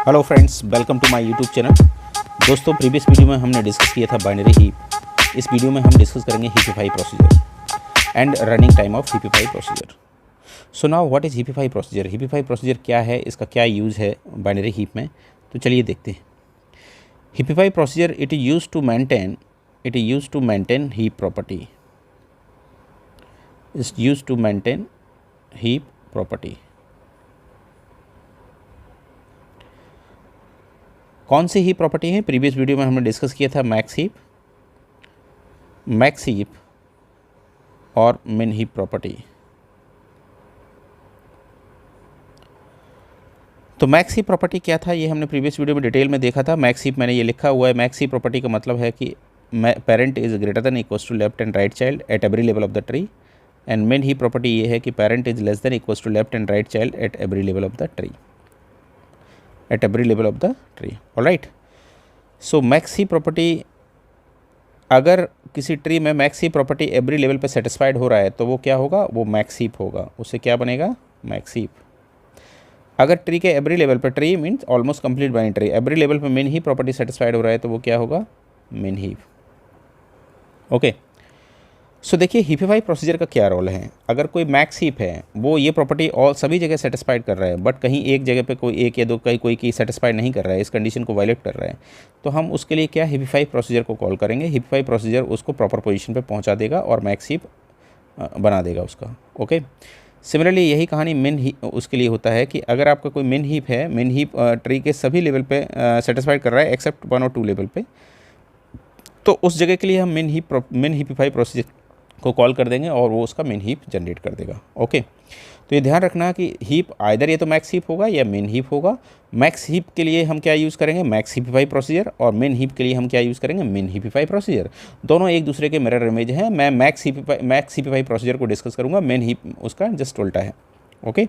Hello friends, welcome to my YouTube channel. दोस्तों, previous video में हमने डिस्कस किया था बाइनरी हीप। इस वीडियो में हम डिस्कस करेंगे heapify procedure and running time of heapify procedure. So now what is heapify procedure? Heapify procedure क्या है, इसका क्या यूज़ है बाइनरी हीप में, तो चलिए देखते हैं। Heapify procedure it is use to maintain heap property. Is use to maintain heap property. कौन सी हीप प्रॉपर्टी है? प्रीवियस वीडियो में हमने डिस्कस किया था मैक्स हीप और मिन हीप प्रॉपर्टी। तो मैक्स हीप प्रॉपर्टी क्या था, ये हमने प्रीवियस वीडियो में डिटेल में देखा था। मैक्स हीप मैंने ये लिखा हुआ है। मैक्स हीप प्रॉपर्टी का मतलब है कि parent is greater than equals to left and right child at every level of the tree. And min heap property ये है कि parent is less than equals to left and right child at every level of the tree. Alright. So max heap property, अगर किसी tree में max heap property every level पे satisfied हो रहा है तो वो क्या होगा? वो मैक्स हीप होगा। उससे क्या बनेगा? Max heap. अगर ट्री के एवरी लेवल पे, tree means almost complete binary tree, every level पे मिन हीप प्रॉपर्टी सेटिस्फाइड हो रहा है तो वो क्या होगा? मिन हीप। ओके। सो देखिए, हीपिफाई प्रोसीजर का क्या रोल है। अगर कोई मैक्स हीप है, वो ये प्रॉपर्टी ऑल सभी जगह सेटिस्फाइड कर रहा है, बट कहीं एक जगह पे कोई एक या दो कोई की सेटिस्फाइड नहीं कर रहा है, इस कंडीशन को वायलेट कर रहा है, तो हम उसके लिए क्या हीपिफाई प्रोसीजर को कॉल करेंगे। हीपिफाई प्रोसीजर उसको प्रॉपर पोजीशन पे पहुंचा देगा और मैक्स हीप बना देगा उसका। ओके। सिमिलरली यही कहानी मिन हीप उसके लिए होता है कि अगर आपका कोई मिन हीप है, मिन हीप ट्री के सभी लेवल पे सेटिस्फाइड कर रहा है एक्सेप्ट 1 और 2 लेवल पे, तो उस जगह के लिए हम मिन हीपिफाई प्रोसीजर को कॉल कर देंगे और वो उसका मिन हीप जनरेट कर देगा। ओके। तो ये ध्यान रखना कि हीप आइदर ये तो मैक्स हीप होगा या मिन हीप होगा। मैक्स हीप के लिए हम क्या यूज़ करेंगे? Max heapify procedure. और मिन हीप के लिए हम क्या यूज़ करेंगे? मिन हीपिफाई प्रोसीजर। दोनों एक दूसरे के मिरर इमेज हैं। मैं मैक्स हीपिफाई प्रोसीजर को डिस्कस करूँगा, मिन हीप उसका जस्ट उल्टा है। ओके।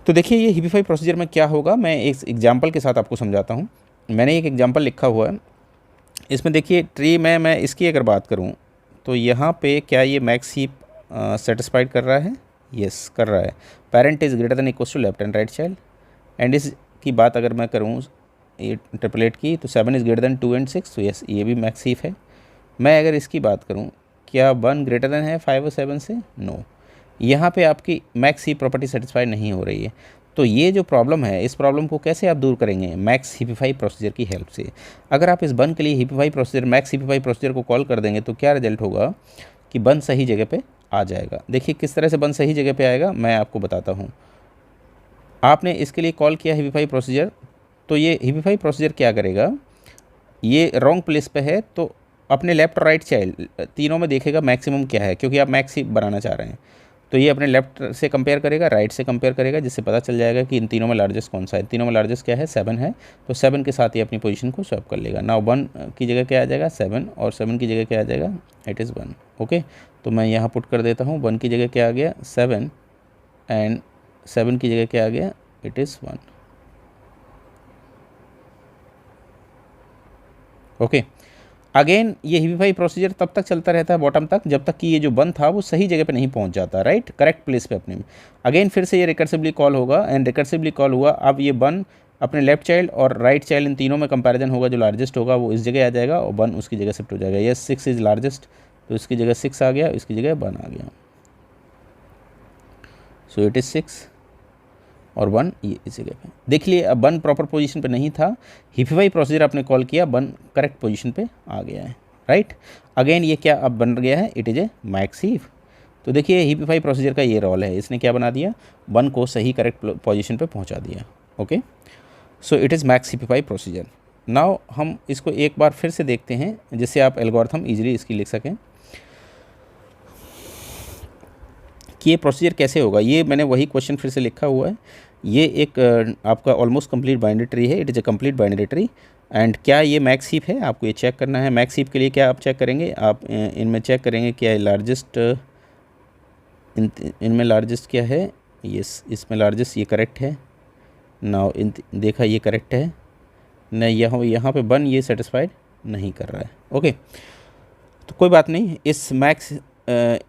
तो देखिए, ये हीपिफाई प्रोसीजर में क्या होगा, मैं एक एग्जाम्पल के साथ आपको समझाता हूँ। मैंने एक एग्जाम्पल लिखा हुआ है। इसमें देखिए, ट्री में मैं इसकी अगर बात करूँ तो यहाँ पे क्या ये मैक्स हीप सेटिस्फाइड कर रहा है? यस, कर रहा है। Parent is greater than equals to left and right child. And इसकी बात अगर मैं करूँ ये इंटरपोलेट की, तो 7 इज़ ग्रेटर देन 2 एंड 6, तो यस ये भी मैक्स हीप है। मैं अगर इसकी बात करूँ, क्या 1 ग्रेटर देन है 5 और 7 से? नो। यहाँ पे आपकी मैक्स हीप प्रॉपर्टी सेटिस्फाइड नहीं हो रही है। तो ये जो प्रॉब्लम है, इस प्रॉब्लम को कैसे आप दूर करेंगे? मैक्स हीपिफाई प्रोसीजर की हेल्प से। अगर आप इस बन के लिए हीपिफाई प्रोसीजर, मैक्स हीपिफाई प्रोसीजर को कॉल कर देंगे तो क्या रिजल्ट होगा कि बन सही जगह पे आ जाएगा। देखिए किस तरह से बन सही जगह पे आएगा, मैं आपको बताता हूँ। आपने इसके लिए कॉल किया हीपिफाई प्रोसीजर, तो ये हीपिफाई प्रोसीजर क्या करेगा? ये रॉन्ग प्लेस पे है तो अपने लेफ्ट और राइट चाइल्ड तीनों में देखेगा मैक्सिमम क्या है, क्योंकि आप मैक्स ही बनाना चाह रहे हैं। तो ये अपने लेफ्ट से कंपेयर करेगा, राइट से कंपेयर करेगा, जिससे पता चल जाएगा कि इन तीनों में लार्जेस्ट कौन सा है। तीनों में लार्जेस्ट क्या है? 7 है। तो 7 के साथ ही अपनी पोजीशन को स्वैप कर लेगा। नाउ 1 की जगह क्या आ जाएगा? 7, और 7 की जगह क्या आ जाएगा? It is 1। ओके। तो मैं यहाँ पुट कर देता हूँ, 1 की जगह क्या आ गया? 7, एंड 7 की जगह क्या आ गया? It is 1। ओके। अगेन ये हीपिफाई प्रोसीजर तब तक चलता रहता है बॉटम तक, जब तक कि ये जो बन था वो सही जगह पे नहीं पहुंच जाता, राइट, करेक्ट प्लेस पे अपने में। अगेन फिर से ये रिकर्सिवली कॉल होगा, एंड रिकर्सिवली कॉल हुआ। अब ये बन अपने लेफ्ट चाइल्ड और राइट चाइल्ड इन तीनों में कंपैरिजन होगा, जो लार्जेस्ट होगा वो इस जगह आ जाएगा और बन उसकी जगह शिफ्ट हो जाएगा। ये 6 इज़ लार्जेस्ट, तो इसकी जगह 6 आ गया, इसकी जगह 1 आ गया। सो इट इज़ 6 और 1 ये इस जगह पे। देख लिए, अब 1 प्रॉपर पोजीशन पे नहीं था, हीपिफाई प्रोसीजर आपने कॉल किया, 1 करेक्ट पोजीशन पे आ गया है, राइट। अगेन ये क्या अब बन गया है? It is a max heap. तो देखिए हीपिफाई प्रोसीजर का ये रोल है, इसने क्या बना दिया? 1 को सही करेक्ट पोजीशन पे पहुंचा दिया। Okay. So it is max heapify procedure. Now हम इसको एक बार फिर से देखते हैं, जिससे आप एल्गोरिथम ईजिली इसकी लिख सकें कि ये प्रोसीजर कैसे होगा। ये मैंने वही क्वेश्चन फिर से लिखा हुआ है। ये एक आपका ऑलमोस्ट कंप्लीट बाइनरी ट्री है। It is a complete binary tree. And क्या ये मैक्स हीप है? आपको ये चेक करना है। मैक्स हीप के लिए क्या आप चेक करेंगे? आप इनमें चेक करेंगे क्या लार्जेस्ट, इनमें लार्जेस्ट क्या है? यस, इसमें लार्जेस्ट ये करेक्ट है। नाउ देखा ये करेक्ट है। नहीं, यहाँ पे बन ये सेटिस्फाइड नहीं कर रहा है। ओके। तो कोई बात नहीं,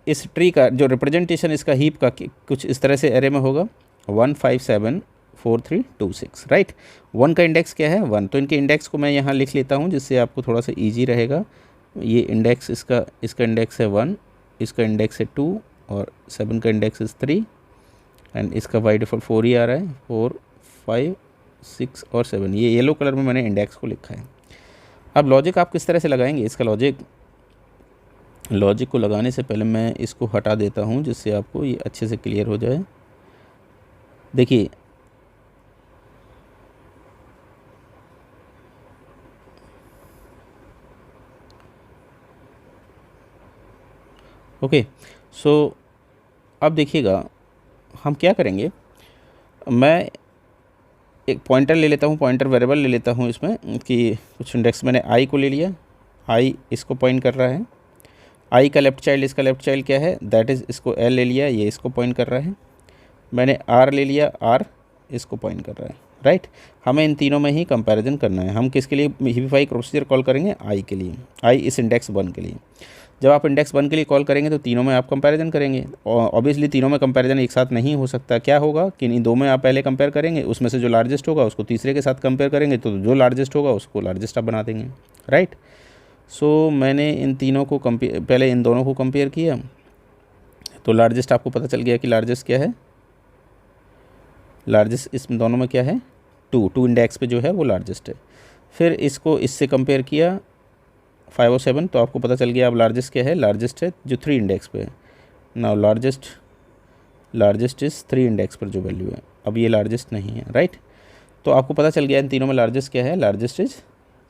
इस ट्री का जो रिप्रेजेंटेशन इसका हीप का कुछ इस तरह से एरे में होगा। 1 5 7 4326, राइट। 1 का इंडेक्स क्या है 1, तो इनके इंडेक्स को मैं यहाँ लिख लेता हूँ जिससे आपको थोड़ा सा ईजी रहेगा। ये इंडेक्स इसका इंडेक्स है 1, इसका इंडेक्स है 2 और 7 का इंडेक्स इज़ 3 एंड इसका बाई डिफ़ॉल्ट 4 ही आ रहा है, 4 5 6 और 7। ये येलो कलर में मैंने इंडेक्स को लिखा है। अब लॉजिक आप किस तरह से लगाएंगे, इसका लॉजिक को लगाने से पहले मैं इसको हटा देता हूँ जिससे आपको ये अच्छे से क्लियर हो जाए। देखिए ओके, सो अब देखिएगा हम क्या करेंगे। मैं एक पॉइंटर ले लेता हूँ, पॉइंटर वेरिएबल ले लेता हूँ इसमें कि कुछ इंडेक्स मैंने आई को ले लिया, आई इसको पॉइंट कर रहा है, आई का लेफ़्ट चाइल्ड इसका लेफ़्ट चाइल्ड क्या है दैट इज़, इसको एल ले लिया, ये इसको पॉइंट कर रहा है। मैंने आर ले लिया, आर इसको पॉइंट कर रहा है, राइट। हमें इन तीनों में ही कंपैरिजन करना है। हम किसके लिए हीपिफाई प्रोसीजर कॉल करेंगे, आई के लिए, आई इस इंडेक्स 1 के लिए। जब आप इंडेक्स 1 के लिए कॉल करेंगे तो तीनों में आप कंपैरिजन करेंगे, और ऑब्वियसली तीनों में कंपैरिजन एक साथ नहीं हो सकता। क्या होगा कि इन दो में आप पहले कंपेयर करेंगे, उसमें से जो लार्जेस्ट होगा उसको तीसरे के साथ कंपेयर करेंगे, तो जो लार्जेस्ट होगा उसको लार्जेस्ट आप बना देंगे, राइट। सो मैंने इन तीनों को पहले इन दोनों को कंपेयर किया, तो लार्जेस्ट आपको पता चल गया कि लार्जेस्ट क्या है, लार्जेस्ट इसमें दोनों में क्या है 2 इंडेक्स पे जो है वो लार्जेस्ट है। फिर इसको इससे कंपेयर किया 5 और 7, तो आपको पता चल गया अब लार्जेस्ट क्या है, लार्जेस्ट है जो 3 इंडेक्स पे है। नाउ लार्जेस्ट इज़ 3 इंडेक्स पर जो वैल्यू है, अब ये लार्जेस्ट नहीं है, राइट। तो आपको पता चल गया इन तीनों में लार्जेस्ट क्या है, लार्जेस्ट इज़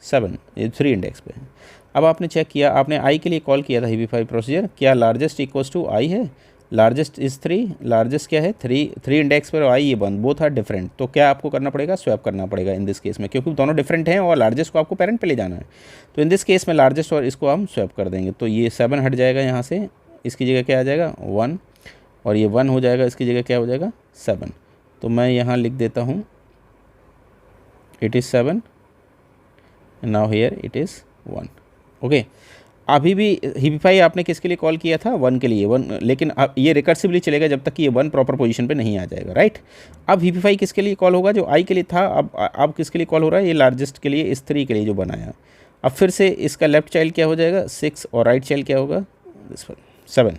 7, ये 3 इंडेक्स पे है। अब आपने चेक किया, आपने आई के लिए कॉल किया था हीपिफाई प्रोसीजर, क्या लार्जेस्ट इक्वल्स टू आई है, लार्जेस्ट इज़ 3, लार्जेस्ट क्या है 3 इंडेक्स पर, आई ये 1, बोथ आर डिफरेंट। तो क्या आपको करना पड़ेगा, स्वैप करना पड़ेगा इन दिस केस में, क्योंकि दोनों डिफरेंट हैं और लार्जेस्ट को आपको पेरेंट पे ले जाना है। तो इन दिस केस में लार्जेस्ट और इसको हम स्वैप कर देंगे, तो ये 7 हट जाएगा यहाँ से, इसकी जगह क्या आ जाएगा 1, और ये 1 हो जाएगा, इसकी जगह क्या हो जाएगा 7। तो मैं यहाँ लिख देता हूँ it is 7 and now here it is 1, okay. अभी भी हीपिफाई आपने किसके लिए कॉल किया था 1 के लिए, 1, लेकिन अब ये रिकर्सिवली चलेगा जब तक कि ये 1 प्रॉपर पोजीशन पे नहीं आ जाएगा, राइट। अब हीपिफाई किसके लिए कॉल होगा, जो आई के लिए था, अब किसके लिए कॉल हो रहा है, ये लार्जेस्ट के लिए, इस 3 के लिए जो बनाया। अब फिर से इसका लेफ्ट चाइल्ड क्या हो जाएगा 6 और राइट चाइल्ड क्या होगा 7,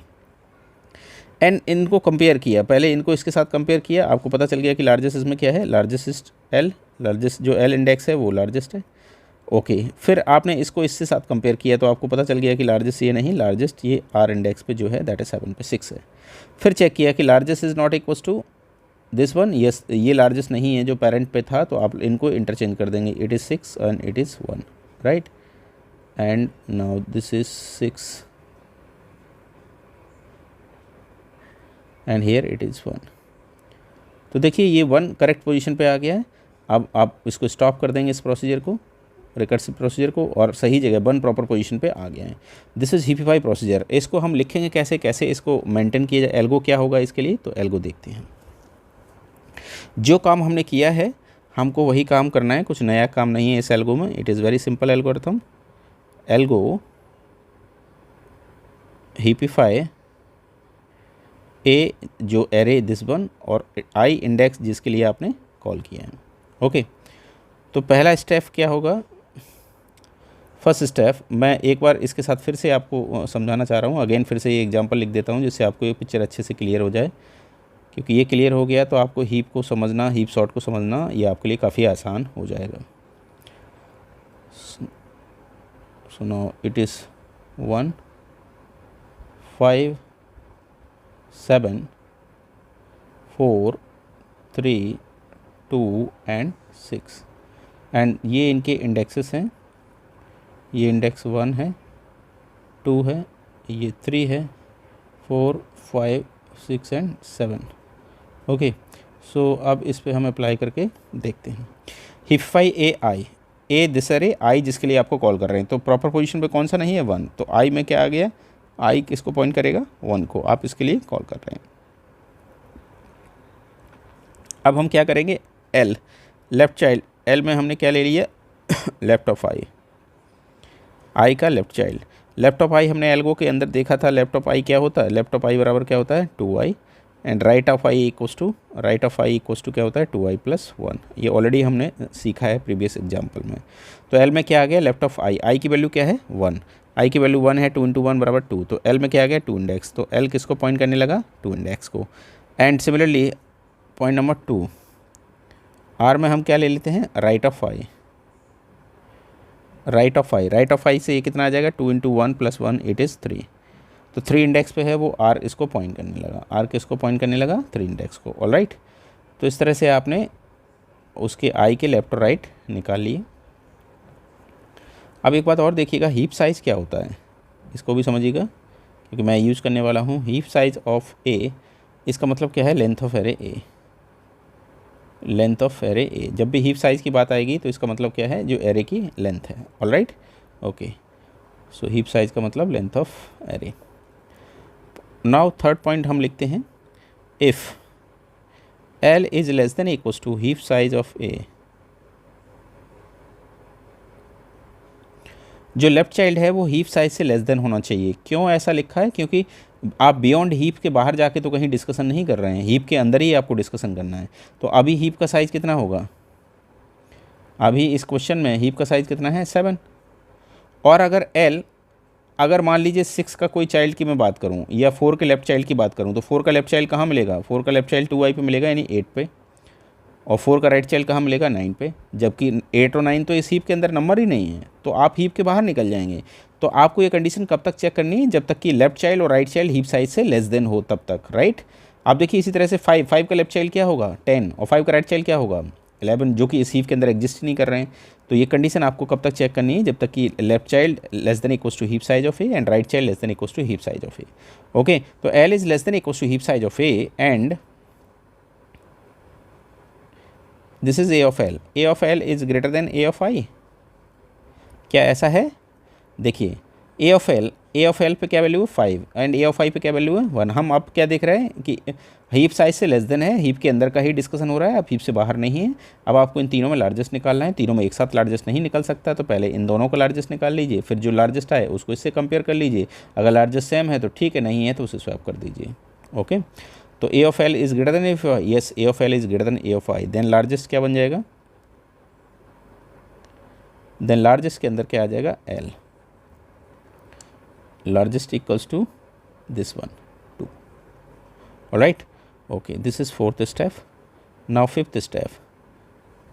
एंड इनको कंपेयर किया, पहले इनको इसके साथ कंपेयर किया, आपको पता चल गया कि लार्जेस्ट इसमें क्या है, लार्जेस्ट एल, लार्जेस्ट जो एल इंडेक्स है वो लार्जेस्ट है, ओके। फिर आपने इसको इससे साथ कंपेयर किया तो आपको पता चल गया कि लार्जेस्ट ये नहीं, लार्जेस्ट ये आर इंडेक्स पे जो है दैट इज 7 पे 6 है। फिर चेक किया कि largest is not equals to this one, yes ये लार्जेस्ट नहीं है जो पेरेंट पे था, तो आप इनको इंटरचेंज कर देंगे, it is 6 and it is 1, right. And now this is 6 and here it is 1। तो देखिए ये 1 करेक्ट पोजीशन पे आ गया है। अब आप इसको स्टॉप कर देंगे, इस प्रोसीजर को, रिकर्सिव प्रोसीजर को, और सही जगह 1 प्रॉपर पोजीशन पे आ गया है। This is heapify procedure. इसको हम लिखेंगे कैसे, कैसे इसको मेंटेन किया जाए, एल्गो क्या होगा इसके लिए, तो एल्गो देखते हैं। जो काम हमने किया है हमको वही काम करना है, कुछ नया काम नहीं है इस एल्गो में। It is very simple algorithm, algo heapify A जो एरे दिस वन और आई इंडेक्स जिसके लिए आपने कॉल किया है, ओके। तो पहला स्टेप क्या होगा, फर्स्ट स्टेप मैं एक बार इसके साथ फिर से आपको समझाना चाह रहा हूँ, अगेन फिर से ये एग्जांपल लिख देता हूँ जिससे आपको ये पिक्चर अच्छे से क्लियर हो जाए, क्योंकि ये क्लियर हो गया तो आपको हीप को समझना, हीप सॉर्ट को समझना ये आपके लिए काफ़ी आसान हो जाएगा। So now it is 1 5 7 4 3 2 and 6, and ये इनके इंडेक्सेस हैं, ये इंडेक्स 1 है, 2 है, ये 3 है, 4 5 6 एंड 7, ओके। सो अब इस पे हम अप्लाई करके देखते हैं। हीपिफाई ए आई, ए दिस अरे, आई जिसके लिए आपको कॉल कर रहे हैं, तो प्रॉपर पोजीशन पे कौन सा नहीं है 1, तो आई में क्या आ गया, आई किसको पॉइंट करेगा 1 को, आप इसके लिए कॉल कर रहे हैं। अब हम क्या करेंगे, एल लेफ्ट चाइल्ड, एल में हमने क्या ले लिया लेफ्ट ऑफ आई का लेफ्ट चाइल्ड, लेफ्ट ऑफ आई हमने एल्गो के अंदर देखा था, लेफ्ट ऑफ आई क्या होता है, लेफ्ट ऑफ आई बराबर क्या होता है 2i, and right of i equals to क्या होता है 2i + 1। ये ऑलरेडी हमने सीखा है प्रीवियस एग्जाम्पल में। तो एल में क्या आ गया, लेफ्ट ऑफ आई की वैल्यू क्या है 1, आई की वैल्यू 1 है, 2 × 1 = 2, तो एल में क्या आ गया 2 इंडेक्स, तो एल किसको पॉइंट करने लगा 2 इंडेक्स को। And similarly point number 2 r में हम क्या ले लेते हैं राइट ऑफ आई से ये कितना आ जाएगा 2 × 1 + 1 इट इज़ 3, तो 3 इंडेक्स पे है वो आर इसको पॉइंट करने लगा, आर किसको पॉइंट करने लगा 3 इंडेक्स को। ऑलराइट, तो इस तरह से आपने उसके आई के लेफ्ट और राइट निकाल लिए। अब एक बात और देखिएगा, हीप साइज़ क्या होता है इसको भी समझिएगा, क्योंकि मैं यूज़ करने वाला हूँ हीप साइज़ ऑफ ए। इसका मतलब क्या है length of array A, length of array A. जब भी हीप साइज़ की बात आएगी तो इसका मतलब क्या है जो एरे की लेंथ है। Alright, okay, so heap size का मतलब length of array. Now third point हम लिखते हैं, if L is less than equals to heap size of A, जो लेफ्ट चाइल्ड है वो हीप साइज से लेस देन होना चाहिए। क्यों ऐसा लिखा है, क्योंकि आप बियॉन्ड हीप के बाहर जाके तो कहीं डिस्कशन नहीं कर रहे हैं, हीप के अंदर ही आपको डिस्कशन करना है। तो अभी हीप का साइज़ कितना होगा, अभी इस क्वेश्चन में हीप का साइज़ कितना है 7, और अगर मान लीजिए 6 का कोई चाइल्ड की मैं बात करूं या 4 के लेफ्ट चाइल्ड की बात करूं, तो 4 का लेफ्ट चाइल्ड कहाँ मिलेगा, 4 का लेफ्ट चाइल्ड 2i पे मिलेगा यानी 8 पे, और 4 का राइट चाइल्ड कहाँ मिलेगा 9 पे, जबकि 8 और 9 तो इस हीप के अंदर नंबर ही नहीं है, तो आप हीप के बाहर निकल जाएंगे। तो आपको ये कंडीशन कब तक चेक करनी है, जब तक कि लेफ्ट चाइल्ड और राइट चाइल्ड हीप साइज से लेस देन हो तब तक। राइट, आप देखिए इसी तरह से 5 का लेफ्ट चाइल्ड क्या होगा 10 और 5 का राइट चाइल्ड क्या होगा 11, जो कि इस हीप के अंदर एग्जिस्ट नहीं कर रहे हैं। तो ये कंडीशन आपको कब तक चेक करनी है, जब तक कि left child less than equals to heap size of A and right child less than equals to heap size of A. Okay, तो L is less than equals to heap size of A and this is A of L is greater than A of I. क्या ऐसा है, देखिए ए of L पे क्या value है 5 and a of I पे क्या वैल्यू है 1। हम अब क्या देख रहे हैं कि हीप साइज से लेस देन है, हीप के अंदर का ही डिस्कशन हो रहा है, अब हीप से बाहर नहीं है। अब आपको इन तीनों में लार्जेस्ट निकालना है, तीनों में एक साथ लार्जेस्ट नहीं निकल सकता, तो पहले इन दोनों का लार्जेस्ट निकाल लीजिए, फिर जो लार्जेस्ट आए उसको इससे कंपेयर कर लीजिए, अगर लार्जेस्ट सेम है तो ठीक है, नहीं है तो उसे स्वैप कर दीजिए। ओके, तो A of L is greater than F I, yes A of L is greater than A of I, then largest क्या बन जाएगा, देन लार्जेस्ट के अंदर क्या आ जाएगा L, largest equals to this one 2. all right, okay, this is fourth step. Now fifth step,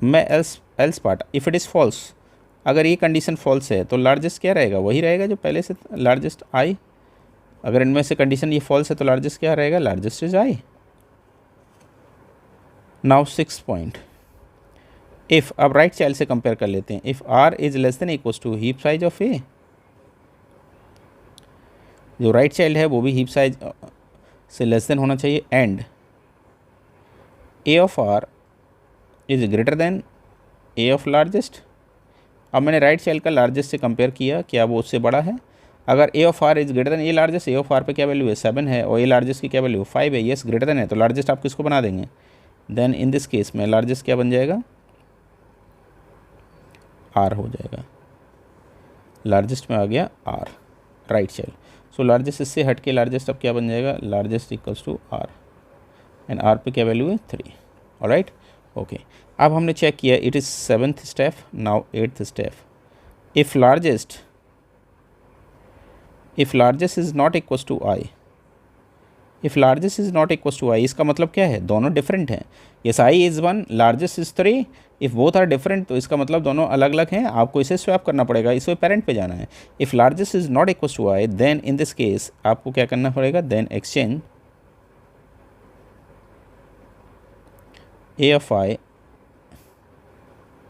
मैं else part if it is false, अगर ये कंडीशन false है तो लार्जेस्ट क्या रहेगा, वही रहेगा जो पहले से लार्जेस्ट i। अगर इनमें से कंडीशन ये false है तो लार्जेस्ट क्या रहेगा, largest is i। Now 6 point, if, अब राइट चाइल्ड से कंपेयर कर लेते हैं, if r is less than equals to heap size of a, जो राइट चाइल्ड है वो भी हीप साइज से लेस देन होना चाहिए, and a of r is greater than A of largest. अब मैंने राइट चाइल्ड का लार्जेस्ट से कंपेयर किया, क्या वो उससे बड़ा है, अगर a of r is greater than a largest, a of r पे क्या वैल्यू है 7 है और ए लार्जेस्ट की क्या वैल्यू 5 है, यस ग्रेटर देन है, तो लार्जेस्ट आप किसको बना देंगे, देन इन दिस केस में लार्जेस्ट क्या बन जाएगा आर हो जाएगा, लार्जेस्ट में आ गया r right child. So largest इससे हट के लार्जेस्ट अब क्या बन जाएगा, largest equals to r and r पे क्या वैल्यू है 3। ऑलराइट, ओके, अब हमने चेक किया it is 7th step. Now 8th step, if largest is not equals to I, if largest is not equals to I, इसका मतलब क्या है, दोनों डिफरेंट हैं। Yes I is 1, largest is 3, if both are different तो इसका मतलब दोनों अलग अलग हैं, आपको इसे स्वैप करना पड़ेगा, इसे पेरेंट पे जाना है। If largest is not equals to I, then in this case आपको क्या करना पड़ेगा, then exchange A of I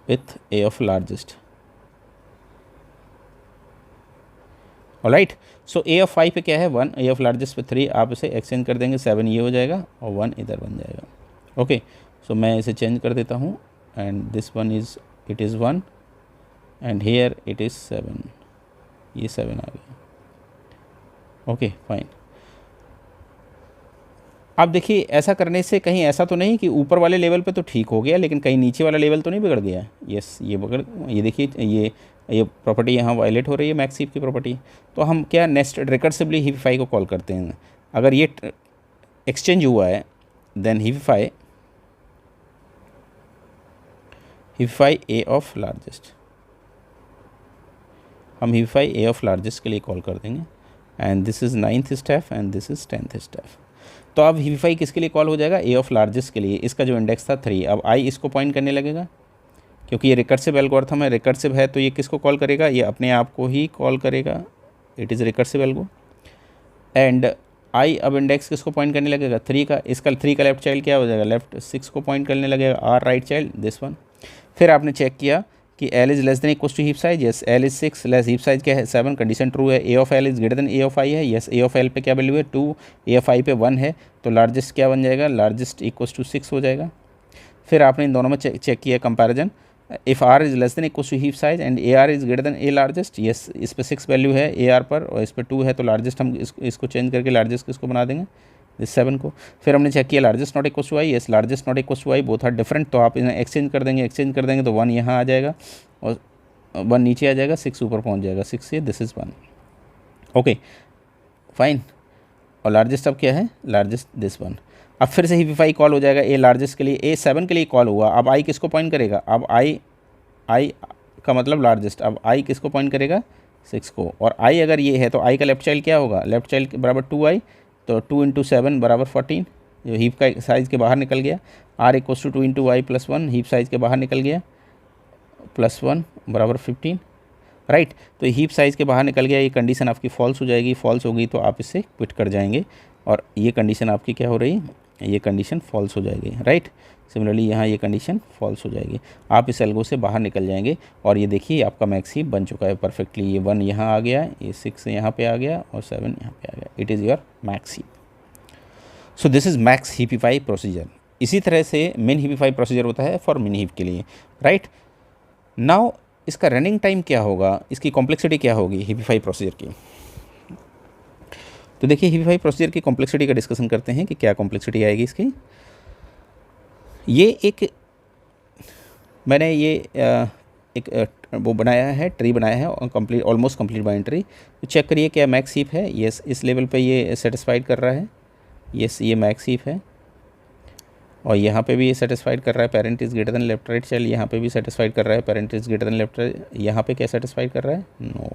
with A of largest. Alright, so A of I पे क्या है 1, ए ऑफ लार्जेस्ट पे 3, आप इसे एक्सचेंज कर देंगे, 7 ये हो जाएगा और 1 इधर बन जाएगा। ओके, सो मैं इसे चेंज कर देता हूँ and this one is it is 1 and here it is 7, ये 7 आ गया। ओके फाइन, अब देखिए ऐसा करने से कहीं ऐसा तो नहीं कि ऊपर वाले लेवल पे तो ठीक हो गया लेकिन कहीं नीचे वाला लेवल तो नहीं बिगड़ गया। यस ये देखिए ये प्रॉपर्टी यहाँ वायलेट हो रही है मैक्स हीप की प्रॉपर्टी। तो हम क्या नेक्स्ट रिकर्सिवली हीपिफाई को कॉल करते हैं। अगर ये एक्सचेंज हुआ है, देन हीविफाई ए ऑफ लार्जेस्ट, हम हीविफाई ए ऑफ लार्जेस्ट के लिए कॉल कर देंगे, and this is 9th step and this is 10th step. तो अब हीविफाई किसके लिए कॉल हो जाएगा, ए ऑफ लार्जेस्ट के लिए। इसका जो इंडेक्स था 3, अब आई इसको पॉइंट करने लगेगा, क्योंकि ये रिकर्सिव एल्गोरिथम है, रिकर्सिव है तो ये किसको कॉल करेगा, ये अपने आप को ही कॉल करेगा, it is recursive algo. And I अब इंडेक्स किसको पॉइंट करने लगेगा, 3 का, इसका 3 का लेफ्ट चाइल्ड क्या हो जाएगा, लेफ्ट 6 को पॉइंट करने लगेगा, R right child this one. फिर आपने चेक किया कि L is less than equal to heap size, yes L is 6, less heap size क्या है 7, कंडीशन ट्रू है। A of L is greater than A of I है, yes A of L पे क्या वैल्यू है 2, ए of I पे 1 है, तो लार्जेस्ट क्या बन जाएगा, लार्जेस्ट इक्वल टू 6 हो जाएगा। फिर आपने इन दोनों में चेक किया comparison, if r is less than equal to heap size and a r is greater than a largest, yes इस पर 6 वैल्यू है ए आर पर और इस पर 2 है, तो लार्जेस्ट हम इसको चेंज करके लार्जेस्ट किसको बना देंगे, इस 7 को। फिर हमने चेक किया largest not equal to i, yes largest not equal to i, both are different, तो आप इन्हें एक्सचेंज कर देंगे तो 1 यहाँ आ जाएगा और 1 नीचे आ जाएगा, 6 ऊपर पहुँच जाएगा, 6 से दिस इज़ 1, ओके फाइन। और लार्जेस्ट अब क्या है, लार्जेस्ट दिस 1। अब फिर से हीविफाई कॉल हो जाएगा ए लार्जेस्ट के लिए, ए 7 के लिए कॉल हुआ, अब आई किसको पॉइंट करेगा, अब आई का मतलब लार्जेस्ट, अब आई किसको पॉइंट करेगा 6 को, और आई अगर ये है तो आई का लेफ्ट चाइल्ड क्या होगा, लेफ्ट चाइल्ड बराबर 2i, तो 2 इंटू 7 बराबर 14, जो हीप का साइज़ के बाहर निकल गया, r equal to 2 into i plus 1, heap size के बाहर निकल गया, प्लस 1 बराबर 15, राइट। तो हीप साइज़ के बाहर निकल गया, ये कंडीशन आपकी फॉल्स हो जाएगी, फॉल्स होगी तो आप इससे क्विट कर जाएंगे, और ये कंडीशन आपकी क्या हो रही है, ये कंडीशन फॉल्स हो जाएगी, राइट। सिमिलरली यहाँ ये कंडीशन फॉल्स हो जाएगी, आप इस एल्गो से बाहर निकल जाएंगे, और ये देखिए आपका मैक्स हीप बन चुका है परफेक्टली, ये 1 यहाँ आ गया, ये 6 यहाँ पे आ गया और 7 यहाँ पे आ गया, it is your max heap. So this is max heapify procedure. इसी तरह से मिन हीपिफाई प्रोसीजर होता है फॉर मिन हीप के लिए, राइट। नाउ इसका रनिंग टाइम क्या होगा, इसकी कॉम्प्लेक्सिटी क्या होगी हीपिफाई प्रोसीजर की। तो देखिए हीपिफाई प्रोसीजर की कॉम्प्लेक्सिटी का डिस्कशन करते हैं कि क्या कॉम्प्लेक्सिटी आएगी इसकी। ये एक मैंने ये एक वो बनाया है, ट्री बनाया है और complete almost complete bye tree. तो चेक करिए क्या मैक्स हीप है, यस इस लेवल पे ये सेटिस्फाइड कर रहा है, यस ये मैक्स हीप है, और यहाँ पे भी ये सेटिस्फाइड कर रहा है, parent is greater then left right child, यहाँ पे भी सेटिस्फाइड कर रहा है, parent is greater then left right, यहाँ पे क्या सेटिस्फाइड कर रहा है, नो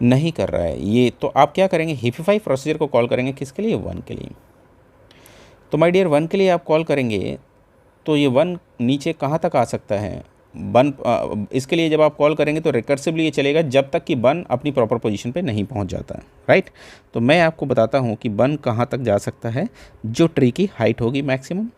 नहीं कर रहा है ये। तो आप क्या करेंगे, हीपिफाई प्रोसीजर को कॉल करेंगे किसके लिए, 1 के लिए। तो माय डियर 1 के लिए आप कॉल करेंगे तो ये 1 नीचे कहाँ तक आ सकता है, 1 इसके लिए जब आप कॉल करेंगे तो रिकर्सिवली ये चलेगा जब तक कि 1 अपनी प्रॉपर पोजीशन पे नहीं पहुंच जाता है, राइट। तो मैं आपको बताता हूँ कि 1 कहाँ तक जा सकता है, जो ट्री की हाइट होगी मैक्सिमम।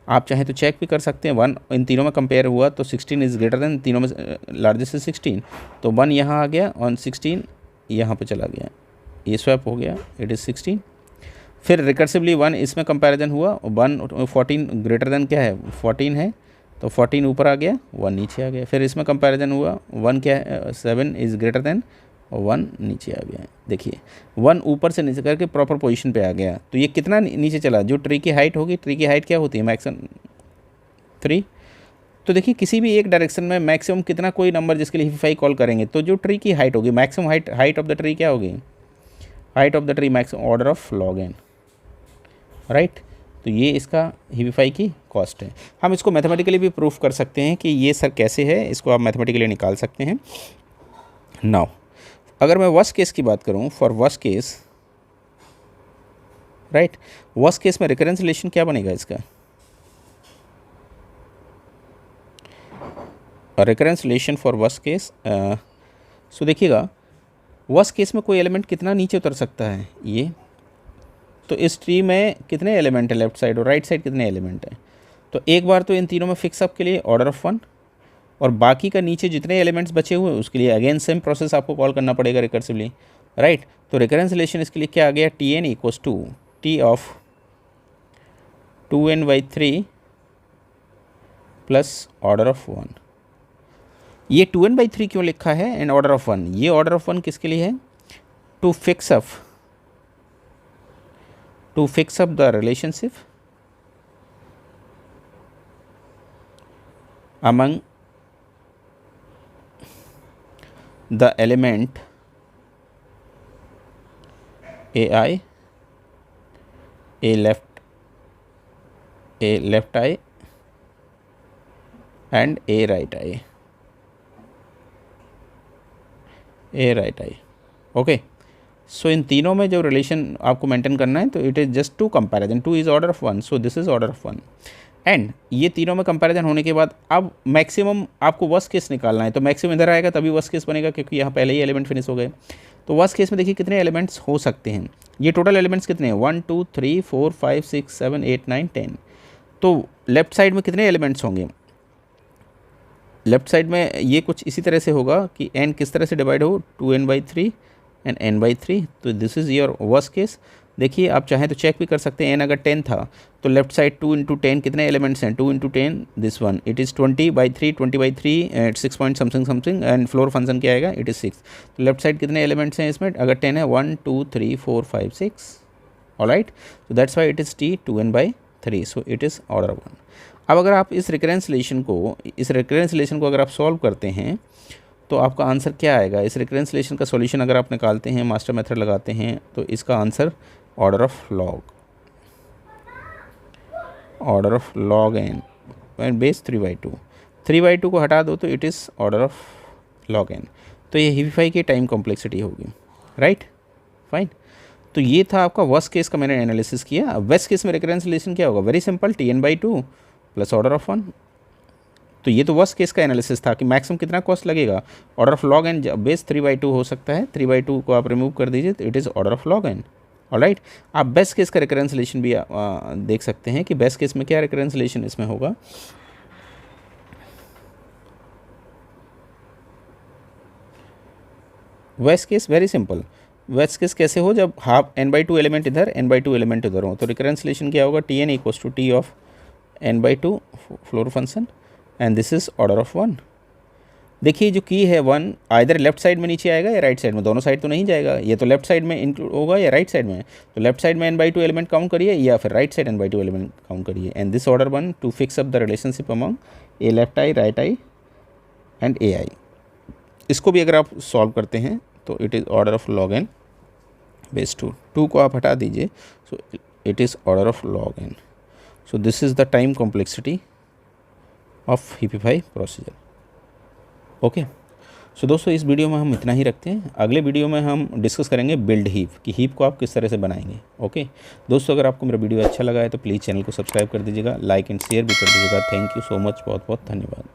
आप चाहें तो चेक भी कर सकते हैं, 1 इन तीनों में कंपेयर हुआ तो 16 इज़ ग्रेटर देन, तीनों में लार्जेस्ट इज 16, तो 1 यहाँ आ गया और 16 यहाँ पर चला गया, ये स्वैप हो गया, इट इज़ 16। फिर रिकर्सिवली 1 इसमें कंपैरिजन हुआ, 1 14 ग्रेटर देन क्या है 14 है, तो 14 ऊपर आ गया, 1 नीचे आ गया। फिर इसमें कंपैरिजन हुआ, 1 क्या है 7 इज़ ग्रेटर देन, 1 नीचे आ गया। देखिए 1 ऊपर से नीचे करके प्रॉपर पोजीशन पे आ गया, तो ये कितना नीचे चला, जो ट्री की हाइट होगी, ट्री की हाइट क्या होती है मैक्सिमम 3। तो देखिए किसी भी एक डायरेक्शन में मैक्सिमम कितना कोई नंबर जिसके लिए हीपिफाई कॉल करेंगे, तो जो ट्री की हाइट होगी maximum height of the tree क्या होगी, height of the tree maximum order of log n, right. तो ये इसका हीपिफाई की कॉस्ट है। हम इसको मैथमेटिकली भी प्रूफ कर सकते हैं कि ये सर कैसे है, इसको आप मैथमेटिकली निकाल सकते हैं। नाउ अगर मैं वर्स्ट केस की बात करूं, for worst case, right, worst case में रिकरेंस रिलेशन क्या बनेगा इसका, recurrence relation for worst case. So देखिएगा वर्स्ट केस में कोई एलिमेंट कितना नीचे उतर सकता है, ये तो इस ट्री में कितने एलिमेंट है, लेफ्ट साइड और राइट साइड कितने एलिमेंट हैं, तो एक बार तो इन तीनों में फिक्स अप के लिए ऑर्डर ऑफ 1, और बाकी का नीचे जितने एलिमेंट्स बचे हुए हैं उसके लिए अगेन सेम प्रोसेस आपको कॉल करना पड़ेगा रिकर्सिवली, राइट। तो रिकरेंस रिलेशन इसके लिए क्या आ गया, T n equals to T of 2n/3 plus order of 1। ये 2n/3 क्यों लिखा है एंड ऑर्डर ऑफ 1, ये ऑर्डर ऑफ 1 किसके लिए है, to fix up the relationship among the element AI A left I and A right I, A right I. Okay, so इन तीनों में जो रिलेशन आपको मेंटेन करना है, तो it is just two comparison, 2 is order of 1, so this is order of 1। And ये तीनों में कंपैरिजन होने के बाद अब मैक्सिमम आपको वर्स्ट केस निकालना है, तो मैक्सिमम इधर आएगा तभी वर्स्ट केस बनेगा, क्योंकि यहाँ पहले ही एलिमेंट फिनिश हो गए। तो वर्स्ट केस में देखिए कितने एलिमेंट्स हो सकते हैं, ये टोटल एलिमेंट्स कितने हैं, 1 2 3 4 5 6 7 8 9 10। तो लेफ्ट साइड में कितने एलिमेंट्स होंगे, लेफ्ट साइड में ये कुछ इसी तरह से होगा कि n किस तरह से डिवाइड हो, 2n/3 एंड n/3। तो this is your worst case. देखिए आप चाहें तो चेक भी कर सकते हैं, n अगर 10 था तो लेफ्ट साइड 2 × 10 कितने एलिमेंट्स हैं, 2 × 10 this one, it is 20/3, 20/3 6 point something and floor function क्या आएगा, इट इज़ 6। तो लेफ्ट साइड कितने एलिमेंट्स हैं इसमें, अगर 10 है 1 2 3 4 5 6, alright. So that's why it is t 2n/3, so it is order 1। अब अगर आप इस रिकरेंस रिलेशन को अगर आप सॉल्व करते हैं तो आपका आंसर क्या आएगा, इस रिकरेंस रिलेशन का सॉल्यूशन अगर आप निकालते हैं, मास्टर मेथड लगाते हैं, तो इसका answer order of log n base 3/2, 3/2 को हटा दो तो it is order of log n। तो ये हीविफाई की टाइम कॉम्प्लेक्सिटी होगी, राइट, फाइन। तो ये था आपका वर्स्ट केस का मैंने एनालिसिस किया। अब बेस्ट केस में रिकरेंस रिलेशन क्या होगा, very simple, tn/2 plus order of 1। तो ये तो वर्स्ट केस का एनालिसिस था कि मैक्सिमम कितना कॉस्ट लगेगा, order of log n base 3/2 हो सकता है, 3/2 को आप रिमूव कर दीजिए तो it is order of log n, alright. आप बेस्ट केस का रिकरेंस रिलेशन भी देख सकते हैं कि बेस्ट केस में क्या रिकरेंस रिलेशन इसमें होगा। Worst case very simple, worst case कैसे हो, जब हाफ n/2 एलिमेंट इधर n/2 एलिमेंट उधर हो, तो रिकरेंस रिलेशन क्या होगा, tn = t of n/2 floor function and this is order of 1। देखिए जो की है 1 आइदर लेफ्ट साइड में नीचे आएगा या राइट साइड में, दोनों साइड तो नहीं जाएगा, ये तो लेफ्ट साइड में इंक्लूड होगा या राइट साइड में। तो लेफ्ट साइड में n/2 एलिमेंट काउंट करिए या फिर right side n/2 element count करिए, and this order 1 to fix up the relationship among A left I, right I and A I. इसको भी अगर आप सॉल्व करते हैं तो it is order of log n base 2 को आप हटा दीजिए, so it is order of log n। So this is the time complexity of heapify procedure. Okay, so दोस्तों इस वीडियो में हम इतना ही रखते हैं, अगले वीडियो में हम डिस्कस करेंगे बिल्ड हीप कि हीप को आप किस तरह से बनाएंगे। ओके दोस्तों, अगर आपको मेरा वीडियो अच्छा लगा है तो प्लीज़ चैनल को सब्सक्राइब कर दीजिएगा, लाइक एंड शेयर भी कर दीजिएगा। थैंक यू सो मच, बहुत बहुत धन्यवाद।